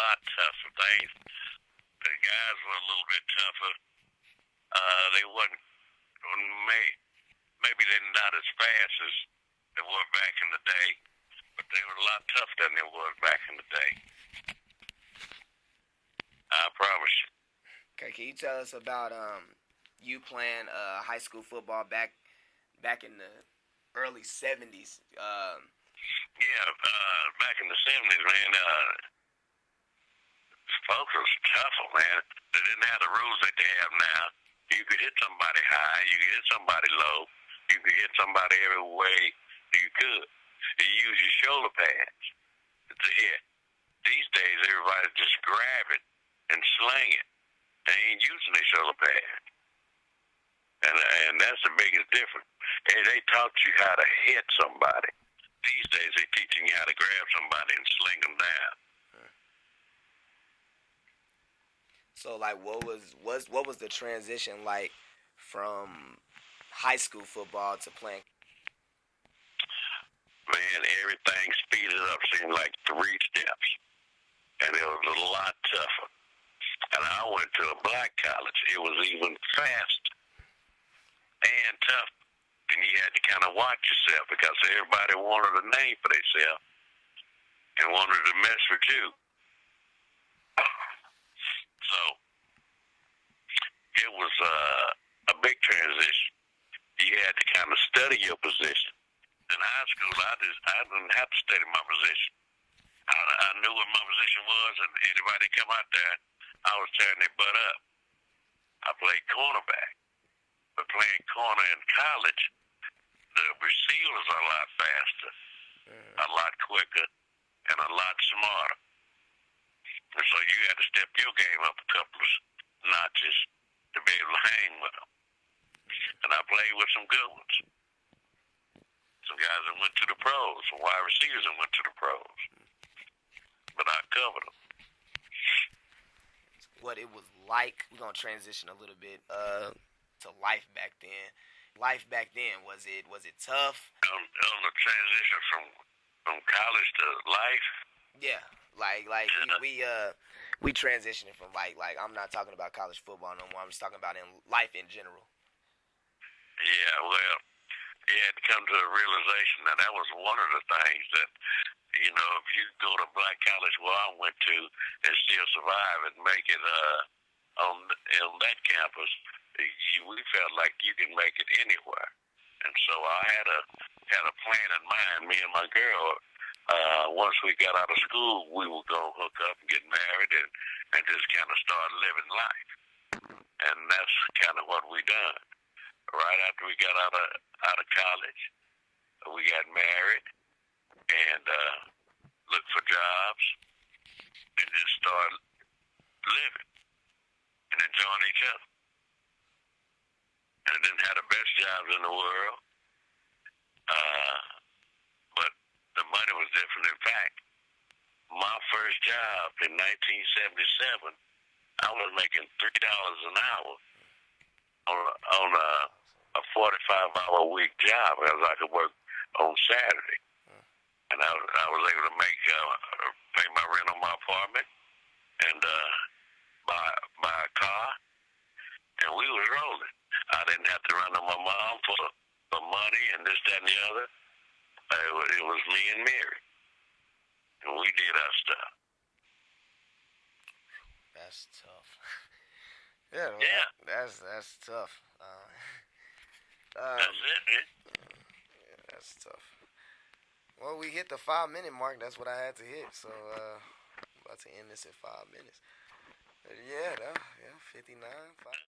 lot tougher. The guys were a little bit tougher. They wasn't maybe they're not as fast as they were back in the day, but they were a lot tougher than they were back in the day. I promise you. Okay, can you tell us about you playing high school football back in the early '70s? Yeah, back in the '70s, man. Folks was tougher, man. They didn't have the rules that they have now. You could hit somebody high, you could hit somebody low, you could hit somebody every way you could. You use your shoulder pads to hit. These days, everybody just grab it and sling it. They ain't using their shoulder pads. And that's the biggest difference. They taught you how to hit somebody. These days, they're teaching you how to grab somebody and sling them down. So, like, what was the transition like from high school football to playing? Man, everything speeded up. Seemed like 3 steps, and it was a lot tougher. And I went to a black college. It was even faster and tough. And you had to kind of watch yourself because everybody wanted a name for themselves and wanted to mess with you. So it was a big transition. You had to kind of study your position. In high school, I didn't have to study my position. I knew what my position was, and anybody come out there, I was tearing their butt up. I played cornerback. But playing corner in college, the receivers are a lot faster, a lot quicker, and a lot smarter. And so you had to step your game up a couple of notches to be able to hang with them. And I played with some good ones. Some guys that went to the pros, some wide receivers that went to the pros. But I covered them. What it was like, we're going to transition a little bit to life back then. Life back then, was it tough? On the transition from college to life? Yeah. Like we transitioning from like I'm not talking about college football no more. I'm just talking about in life in general. Yeah, well, you had to come to a realization that was one of the things that, you know, if you go to black college where I went to and still survive and make it on that campus, we felt like you can make it anywhere. And so I had a plan in mind. Me and my girl, once we got out of school, we were going to hook up and get married and just kind of start living life. And that's kind of what we done. Right after we got out of college, we got married and looked for jobs and just started living and enjoying each other. And didn't have the best jobs in the world, but the money was different. In fact, my first job in 1977, I was making $3 an hour on a 45-hour week job because I could work on Saturday, and I was able to pay my rent on my apartment and buy a car, and we was rolling. I didn't have to run on my mom for money and this, that, and the other. It was me and Mary, and we did our stuff. That's tough. Yeah. That's tough. That's it, man. Yeah, that's tough. Well, we hit the 5-minute mark. That's what I had to hit. So, I'm about to end this in 5 minutes. Yeah, 59. 5.